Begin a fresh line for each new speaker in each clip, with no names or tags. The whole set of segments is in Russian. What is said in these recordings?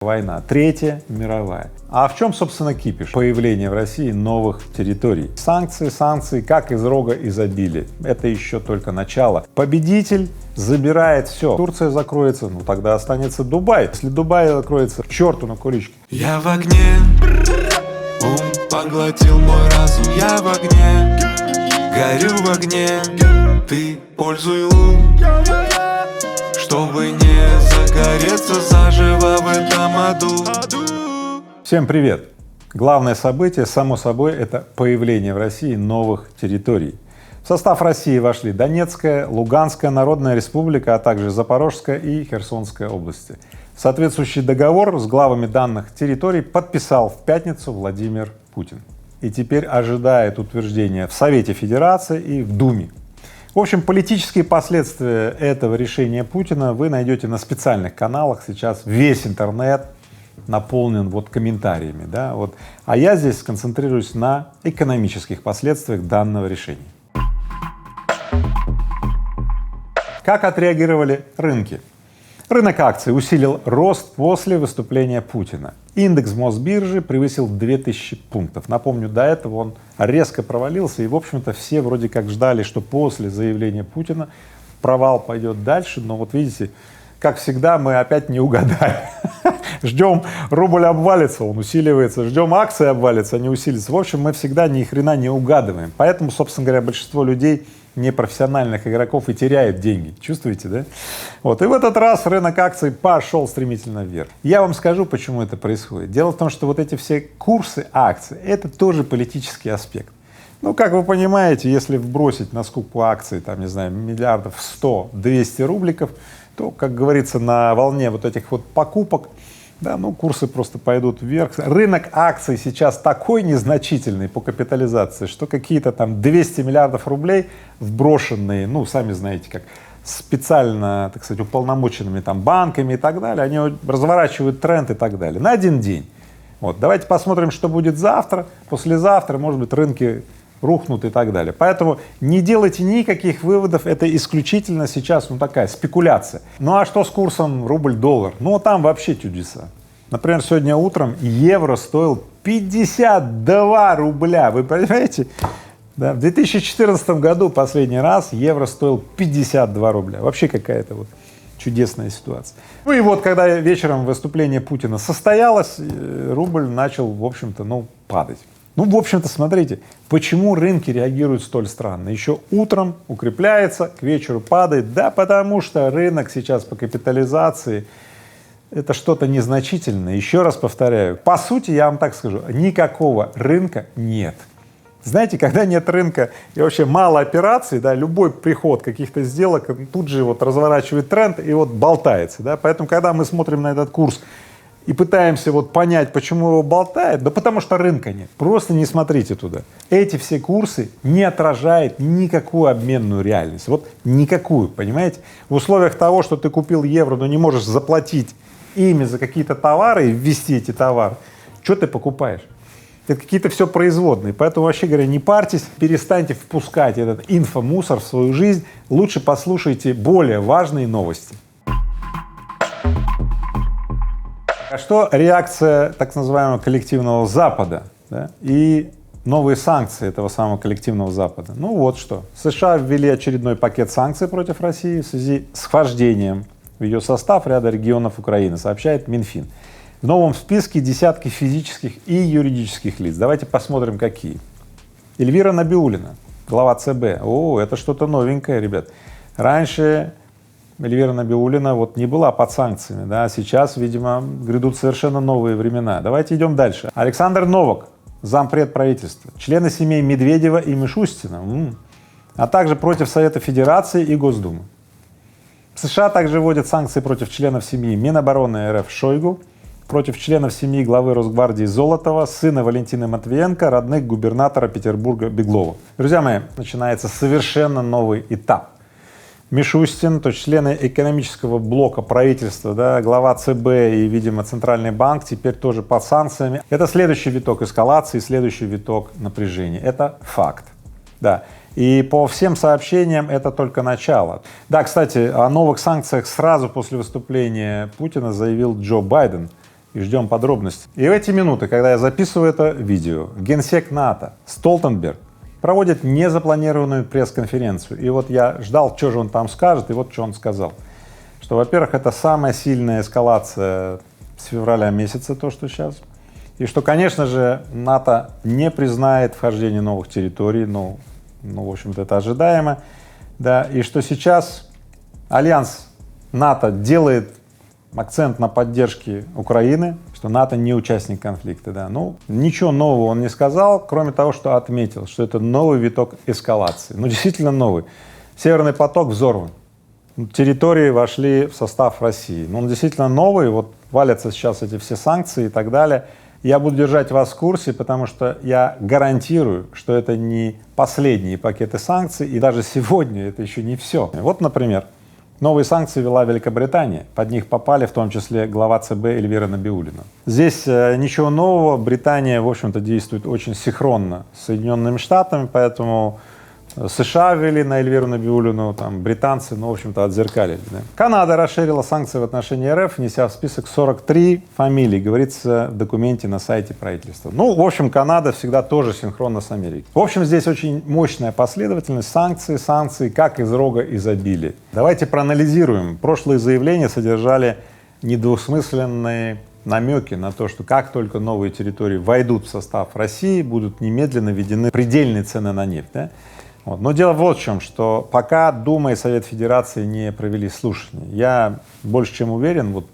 Война, Третья мировая. А в чем, собственно, кипиш? Появление в России новых территорий. Санкции, как из рога изобилия. Это еще только начало. Победитель забирает все. Турция закроется, ну тогда останется Дубай. Если Дубай закроется, к черту на куличке.
Я в огне, ум поглотил мой разум. Я в огне, горю в огне. Ты пользуй ум, чтобы не загореться заживо в этом аду.
Всем привет! Главное событие, само собой, это появление в России новых территорий. В состав России вошли Донецкая, Луганская Народная Республика, а также Запорожская и Херсонская области. Соответствующий договор с главами данных территорий подписал в пятницу Владимир Путин. И теперь ожидает утверждения в Совете Федерации и в Думе. В общем, политические последствия этого решения Путина вы найдете на специальных каналах. Сейчас весь интернет наполнен вот комментариями, да, вот. А я здесь сконцентрируюсь на экономических последствиях данного решения. Как отреагировали рынки? Рынок акций усилил рост после выступления Путина. Индекс Мосбиржи превысил 2000 пунктов. Напомню, до этого он резко провалился, и, в общем-то, все вроде как ждали, что после заявления Путина провал пойдет дальше, но вот видите, как всегда, мы опять не угадали. Ждем, рубль обвалится, он усиливается, ждем, акции обвалятся, они усилятся. В общем, мы всегда ни хрена не угадываем. Поэтому, собственно говоря, большинство людей, непрофессиональных игроков, и теряют деньги. Чувствуете, да? Вот. И в этот раз рынок акций пошел стремительно вверх. Я вам скажу, почему это происходит. Дело в том, что вот эти все курсы акций — это тоже политический аспект. Ну, как вы понимаете, если вбросить на скупку акций, там, не знаю, миллиардов 100-200 рубликов, то, как говорится, на волне вот этих вот покупок, да, ну, курсы просто пойдут вверх. Рынок акций сейчас такой незначительный по капитализации, что какие-то там 200 миллиардов рублей вброшенные, ну, сами знаете, как специально, так сказать, уполномоченными там банками и так далее, они разворачивают тренд и так далее на один день. Вот, давайте посмотрим, что будет завтра, послезавтра, может быть, рынки рухнут и так далее. Поэтому не делайте никаких выводов, это исключительно сейчас, ну, такая спекуляция. Ну а что с курсом рубль-доллар? Ну там вообще чудеса. Например, сегодня утром евро стоил 52 рубля, вы понимаете? Да, в 2014 году последний раз евро стоил 52 рубля. Вообще какая-то вот чудесная ситуация. Ну и вот, когда вечером выступление Путина состоялось, рубль начал, в общем-то, ну, падать. Ну, в общем-то, смотрите, почему рынки реагируют столь странно. Еще утром укрепляется, к вечеру падает. Да потому что рынок сейчас по капитализации — это что-то незначительное. Еще раз повторяю, по сути, я вам так скажу, никакого рынка нет. Знаете, когда нет рынка и вообще мало операций, да, любой приход каких-то сделок тут же вот разворачивает тренд и вот болтается, да, поэтому, когда мы смотрим на этот курс и пытаемся вот понять, почему его болтает, да потому что рынка нет, просто не смотрите туда. Эти все курсы не отражают никакую обменную реальность, вот никакую, понимаете? В условиях того, что ты купил евро, но не можешь заплатить ими за какие-то товары и ввести эти товары, что ты покупаешь? Это какие-то все производные, поэтому, вообще говоря, не парьтесь, перестаньте впускать этот инфомусор в свою жизнь, лучше послушайте более важные новости. А что реакция так называемого коллективного Запада, да, и новые санкции этого самого коллективного Запада? Ну вот что. США ввели очередной пакет санкций против России в связи с вхождением в ее состав ряда регионов Украины, сообщает Минфин. В новом списке десятки физических и юридических лиц. Давайте посмотрим, какие. Эльвира Набиуллина, глава ЦБ. О, это что-то новенькое, ребят. Раньше Эльвира Набиуллина вот не была под санкциями, да, сейчас, видимо, грядут совершенно новые времена. Давайте идем дальше. Александр Новак, зампред правительства, члены семей Медведева и Мишустина, а также против Совета Федерации и Госдумы. США также вводят санкции против членов семьи Минобороны РФ Шойгу, против членов семьи главы Росгвардии Золотова, сына Валентины Матвиенко, родных губернатора Петербурга Беглова. Друзья мои, начинается совершенно новый этап. Мишустин, то есть члены экономического блока правительства, да, глава ЦБ и, видимо, Центральный банк теперь тоже под санкциями. Это следующий виток эскалации, следующий виток напряжения. Это факт, да. И по всем сообщениям это только начало. Да, кстати, о новых санкциях сразу после выступления Путина заявил Джо Байден. и ждем подробностей. И в эти минуты, когда я записываю это видео, генсек НАТО Столтенберг проводит незапланированную пресс-конференцию. И вот я ждал, что же он там скажет, и вот что он сказал. Что, во-первых, это самая сильная эскалация с февраля месяца, то, что сейчас. И что, конечно же, НАТО не признает вхождение новых территорий, ну в общем-то, это ожидаемо, да, и что сейчас альянс НАТО делает акцент на поддержке Украины, что НАТО не участник конфликта, да. Ну, ничего нового он не сказал, кроме того, что отметил, что это новый виток эскалации. Ну, действительно новый. Северный поток взорван. Территории вошли в состав России. Но он действительно новый, вот валятся сейчас эти все санкции и так далее. Я буду держать вас в курсе, потому что я гарантирую, что это не последние пакеты санкций, и даже сегодня это еще не все. Вот, например, новые санкции ввела Великобритания, под них попали в том числе глава ЦБ Эльвира Набиуллина. Здесь ничего нового, Британия, в общем-то, действует очень синхронно с Соединенными Штатами, поэтому США ввели на Эльвиру Набиуллину, там, британцы, ну, в общем-то, отзеркалили. Да. Канада расширила санкции в отношении РФ, внеся в список 43 фамилий, говорится в документе на сайте правительства. Ну, в общем, Канада всегда тоже синхронно с Америкой. В общем, здесь очень мощная последовательность санкций, как из рога изобилия. Давайте проанализируем. Прошлые заявления содержали недвусмысленные намеки на то, что как только новые территории войдут в состав России, будут немедленно введены предельные цены на нефть. Да? Вот. Но дело вот в чем, что пока Дума и Совет Федерации не провели слушания, я больше чем уверен, вот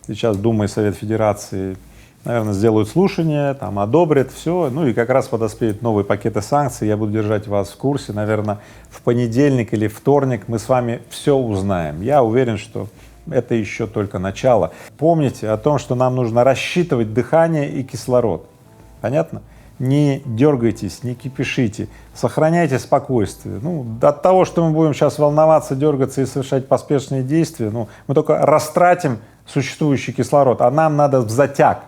сейчас Дума и Совет Федерации, наверное, сделают слушания, там одобрят все, ну и как раз подоспеют новые пакеты санкций, я буду держать вас в курсе, наверное, в понедельник или вторник мы с вами все узнаем. Я уверен, что это еще только начало. Помните о том, что нам нужно рассчитывать дыхание и кислород. Понятно? Не дергайтесь, не кипишите, сохраняйте спокойствие. Ну, от того, что мы будем сейчас волноваться, дергаться и совершать поспешные действия, ну, мы только растратим существующий кислород, а нам надо в затяг.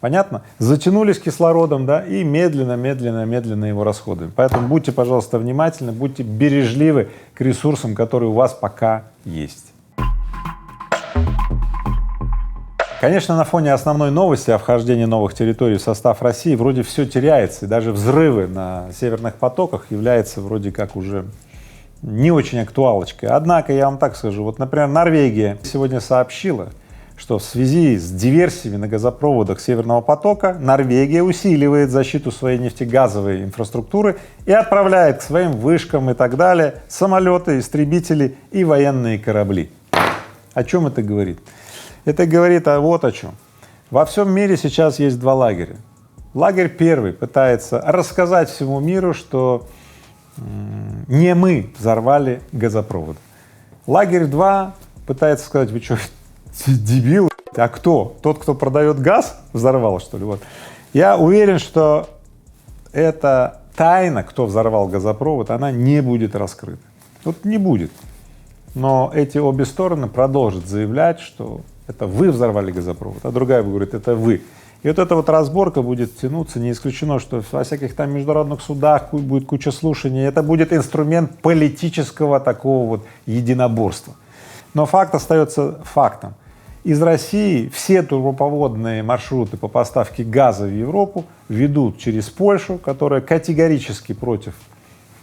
Понятно? Затянулись кислородом, да, и медленно его расходуем. Поэтому будьте, пожалуйста, внимательны, будьте бережливы к ресурсам, которые у вас пока есть. Конечно, на фоне основной новости о вхождении новых территорий в состав России вроде все теряется, и даже взрывы на северных потоках являются вроде как уже не очень актуалочкой. Однако, я вам так скажу, вот, например, Норвегия сегодня сообщила, что в связи с диверсиями на газопроводах Северного потока Норвегия усиливает защиту своей нефтегазовой инфраструктуры и отправляет к своим вышкам и так далее самолеты, истребители и военные корабли. О чем это говорит? Это говорит вот о чем. Во всем мире сейчас есть два лагеря. Лагерь первый пытается рассказать всему миру, что не мы взорвали газопровод. Лагерь 2 пытается сказать: вы что, дебилы? А кто? Тот, кто продает газ, взорвал, что ли? Вот. Я уверен, что эта тайна, кто взорвал газопровод, она не будет раскрыта. Вот не будет. Но эти обе стороны продолжат заявлять, что это вы взорвали газопровод, а другая говорит: это вы. И вот эта вот разборка будет тянуться, не исключено, что во всяких там международных судах будет куча слушаний, это будет инструмент политического такого вот единоборства. Но факт остается фактом. Из России все трубопроводные маршруты по поставке газа в Европу ведут через Польшу, которая категорически против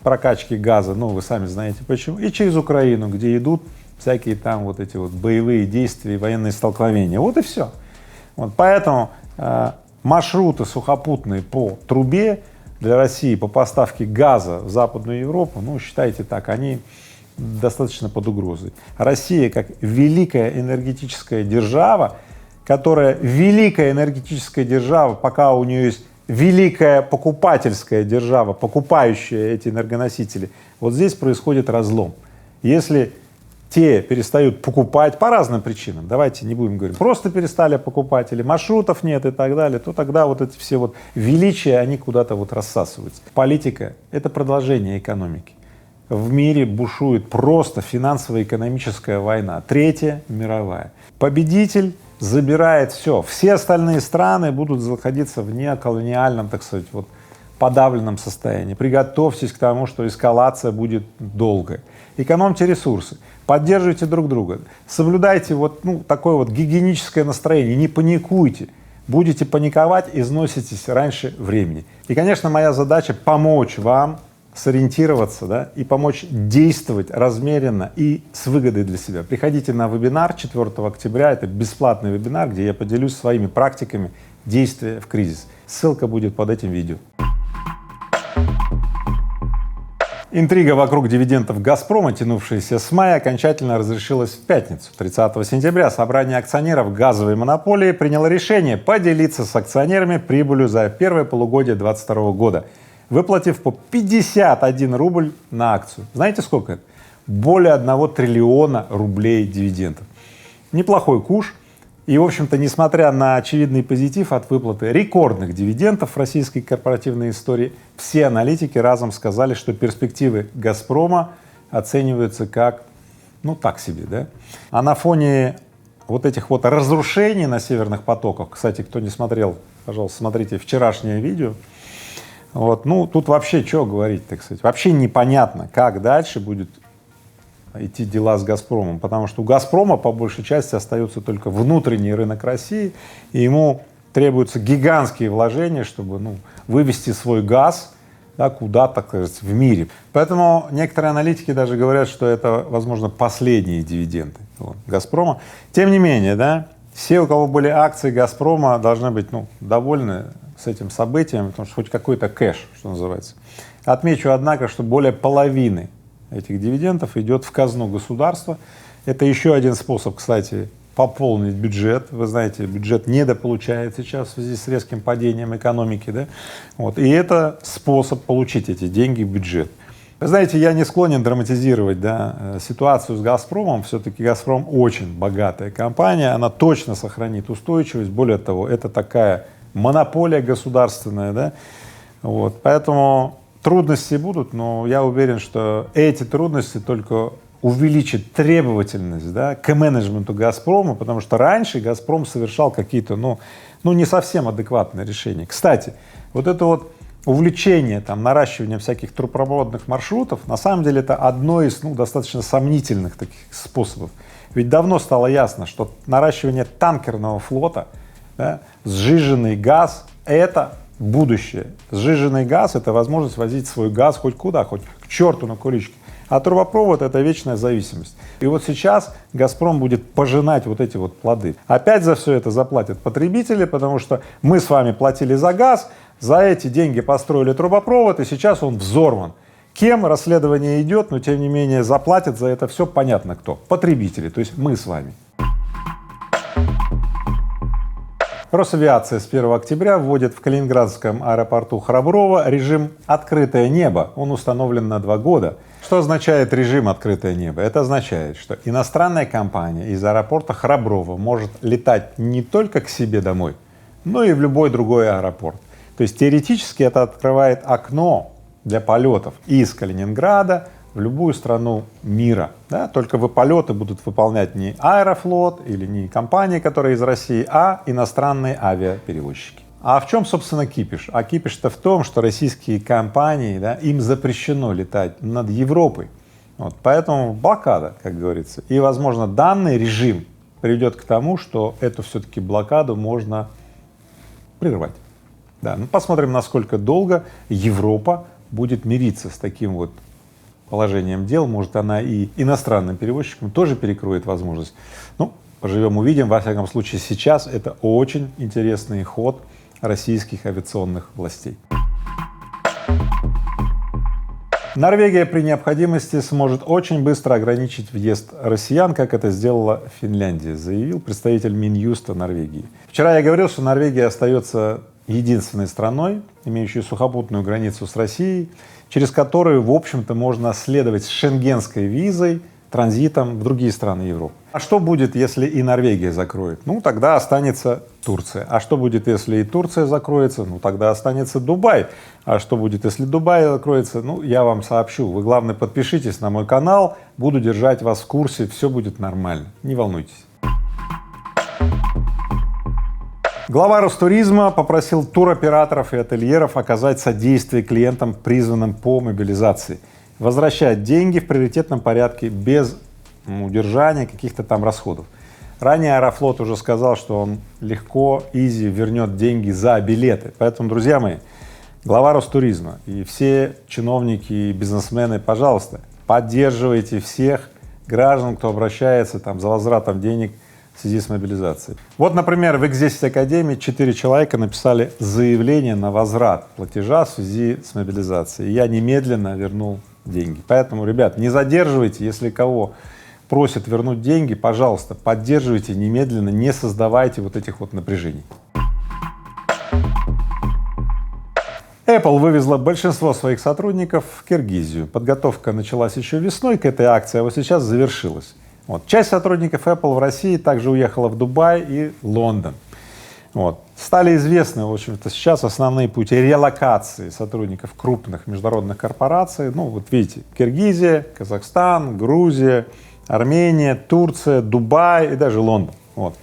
прокачки газа, ну вы сами знаете почему, и через Украину, где идут всякие там вот эти вот боевые действия и военные столкновения. Вот и все. Вот поэтому маршруты сухопутные по трубе для России по поставке газа в Западную Европу, ну считайте так, они достаточно под угрозой. Россия как великая энергетическая держава, которая великая энергетическая держава, пока у нее есть великая покупательская держава, покупающая эти энергоносители, вот здесь происходит разлом. Если те перестают покупать по разным причинам, давайте не будем говорить, просто перестали покупать или маршрутов нет и так далее, то тогда вот эти все вот величия, они куда-то вот рассасываются. Политика — это продолжение экономики. В мире бушует просто финансово-экономическая война, Третья мировая. Победитель забирает все остальные страны будут находиться в неоколониальном, так сказать, вот подавленном состоянии. Приготовьтесь к тому, что эскалация будет долгой. Экономьте ресурсы, поддерживайте друг друга, соблюдайте вот такое вот гигиеническое настроение, не паникуйте. будете паниковать, износитесь раньше времени. И, конечно, моя задача помочь вам сориентироваться, да, и помочь действовать размеренно и с выгодой для себя. Приходите на вебинар 4 октября, это бесплатный вебинар, где я поделюсь своими практиками действия в кризис. Ссылка будет под этим видео. Интрига вокруг дивидендов «Газпрома», тянувшаяся с мая, окончательно разрешилась в пятницу. 30 сентября собрание акционеров газовой монополии приняло решение поделиться с акционерами прибылью за первое полугодие 2022 года, выплатив по 51 рубль на акцию. Знаете, сколько это? Более 1 триллиона рублей дивидендов. Неплохой куш. И, в общем-то, несмотря на очевидный позитив от выплаты рекордных дивидендов в российской корпоративной истории, все аналитики разом сказали, что перспективы «Газпрома» оцениваются как, ну, так себе, да? А на фоне вот этих вот разрушений на северных потоках, кстати, кто не смотрел, пожалуйста, смотрите вчерашнее видео, вот, ну, тут вообще что говорить, так сказать, вообще непонятно, как дальше будет идти дела с «Газпромом», потому что у «Газпрома» по большей части остается только внутренний рынок России, и ему требуются гигантские вложения, чтобы, ну, вывести свой газ, да, куда-то, так сказать, в мире. Поэтому некоторые аналитики даже говорят, что это, возможно, последние дивиденды вот, «Газпрома». Тем не менее, да, все, у кого были акции «Газпрома», должны быть, ну, довольны с этим событием, потому что хоть какой-то кэш, что называется. Отмечу, однако, что более половины этих дивидендов идет в казну государства. Это еще один способ, кстати, пополнить бюджет. Вы знаете, бюджет недополучает сейчас в связи с резким падением экономики, да? Вот. И это способ получить эти деньги в бюджет. Вы знаете, я не склонен драматизировать, да, ситуацию с «Газпромом». Все-таки «Газпром» очень богатая компания, она точно сохранит устойчивость. Более того, это такая монополия государственная, да? Вот. Поэтому трудности будут, но я уверен, что эти трудности только увеличат требовательность, да, к менеджменту «Газпрома», потому что раньше «Газпром» совершал какие-то, ну не совсем адекватные решения. Кстати, вот это вот увлечение там наращиванием всяких трубопроводных маршрутов, на самом деле это одно из, ну, достаточно сомнительных таких способов. Ведь давно стало ясно, что наращивание танкерного флота, да, сжиженный газ — это будущее. Сжиженный газ — это возможность возить свой газ хоть куда, хоть к черту на куличке. А трубопровод — это вечная зависимость. И вот сейчас «Газпром» будет пожинать вот эти вот плоды. Опять за все это заплатят потребители, потому что мы с вами платили за газ, за эти деньги построили трубопровод, и сейчас он взорван. Кем расследование идет, но тем не менее заплатят за это все понятно кто. Потребители, то есть мы с вами. Росавиация с 1 октября вводит в Калининградском аэропорту Храброво режим «Открытое небо». Он установлен на 2 года. Что означает режим «Открытое небо»? Это означает, что иностранная компания из аэропорта Храброво может летать не только к себе домой, но и в любой другой аэропорт. То есть теоретически это открывает окно для полетов из Калининграда в любую страну мира, да? Только полеты будут выполнять не Аэрофлот или не компании, которые из России, а иностранные авиаперевозчики. А в чем, собственно, кипиш? А кипиш-то в том, что российские компании, да, им запрещено летать над Европой. Вот, поэтому блокада, как говорится. И, возможно, данный режим приведет к тому, что эту все-таки блокаду можно прервать. Да, ну, посмотрим, насколько долго Европа будет мириться с таким вот положением дел. Может, она и иностранным перевозчикам тоже перекроет возможность. Ну, поживем, увидим. Во всяком случае, сейчас это очень интересный ход российских авиационных властей. Норвегия при необходимости сможет очень быстро ограничить въезд россиян, как это сделала Финляндия, заявил представитель Минюста Норвегии. Вчера я говорил, что Норвегия остается единственной страной, имеющей сухопутную границу с Россией, через которую, в общем-то, можно следовать с шенгенской визой транзитом в другие страны Европы. А что будет, если и Норвегия закроет? Ну, тогда останется Турция. А что будет, если и Турция закроется? Ну, тогда останется Дубай. А что будет, если Дубай закроется? Ну, я вам сообщу. Вы, главное, подпишитесь на мой канал, буду держать вас в курсе, все будет нормально, не волнуйтесь. Глава Ростуризма попросил туроператоров и ательеров оказать содействие клиентам, призванным по мобилизации, возвращать деньги в приоритетном порядке без удержания каких-то там расходов. Ранее Аэрофлот уже сказал, что он легко, изи вернет деньги за билеты. Поэтому, друзья мои, глава Ростуризма и все чиновники и бизнесмены, пожалуйста, поддерживайте всех граждан, кто обращается там за возвратом денег в связи с мобилизацией. Вот, например, в X10 Академии 4 человека написали заявление на возврат платежа в связи с мобилизацией. И я немедленно вернул деньги. Поэтому, ребят, не задерживайте, если кого просят вернуть деньги, пожалуйста, поддерживайте немедленно, не создавайте вот этих вот напряжений. Apple вывезла большинство своих сотрудников в Киргизию. Подготовка началась еще весной к этой акции, а вот сейчас завершилась. Вот. Часть сотрудников Apple в России также уехала в Дубай и Лондон. Вот. Стали известны, в общем-то, сейчас основные пути релокации сотрудников крупных международных корпораций. Ну, вот видите, Киргизия, Казахстан, Грузия, Армения, Турция, Дубай и даже Лондон. Вот.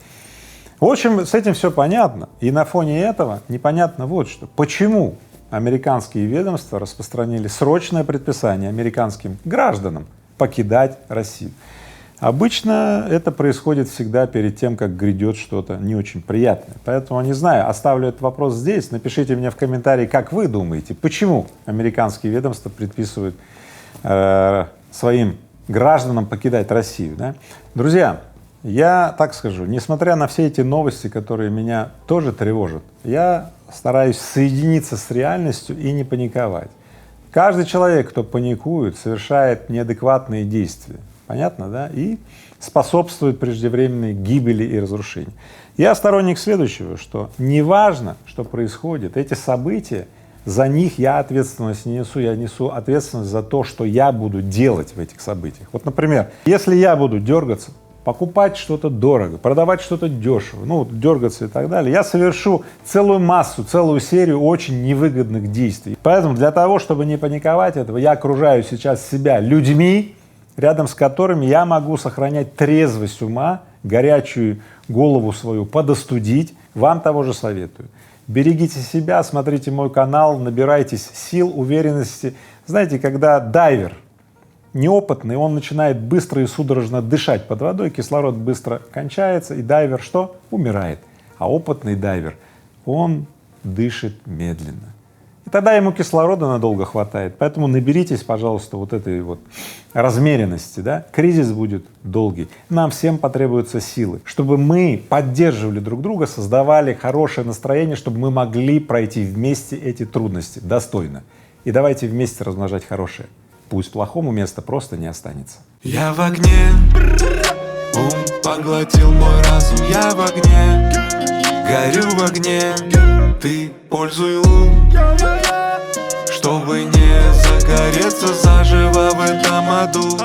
В общем, с этим все понятно. И на фоне этого непонятно вот что. Почему американские ведомства распространили срочное предписание американским гражданам покидать Россию? Обычно это происходит всегда перед тем, как грядет что-то не очень приятное. Поэтому, не знаю, оставлю этот вопрос здесь. Напишите мне в комментарии, как вы думаете, почему американские ведомства предписывают своим гражданам покидать Россию, да? Друзья, я так скажу, несмотря на все эти новости, которые меня тоже тревожат, я стараюсь соединиться с реальностью и не паниковать. Каждый человек, кто паникует, совершает неадекватные действия. Понятно, да? И способствует преждевременной гибели и разрушению. Я сторонник следующего, что неважно, что происходит, эти события, за них я ответственность не несу, я несу ответственность за то, что я буду делать в этих событиях. Вот, например, если я буду дергаться, покупать что-то дорого, продавать что-то дешево, ну, дергаться и так далее, я совершу целую массу, целую серию очень невыгодных действий. Поэтому для того, чтобы не паниковать этого, я окружаю сейчас себя людьми, рядом с которыми я могу сохранять трезвость ума, горячую голову свою подостудить. Вам того же советую. Берегите себя, смотрите мой канал, набирайтесь сил, уверенности. Знаете, когда дайвер неопытный, он начинает быстро и судорожно дышать под водой, кислород быстро кончается, и дайвер что? Умирает. А опытный дайвер, он дышит медленно. И тогда ему кислорода надолго хватает. Поэтому наберитесь, пожалуйста, вот этой вот размеренности, да? Кризис будет долгий. Нам всем потребуются силы, чтобы мы поддерживали друг друга, создавали хорошее настроение, чтобы мы могли пройти вместе эти трудности достойно. И давайте вместе размножать хорошее. Пусть плохому места просто не останется.
Я в огне, ум поглотил мой разум. Я в огне, горю в огне. Ты пользуй ум, чтобы не загореться заживо в этом аду.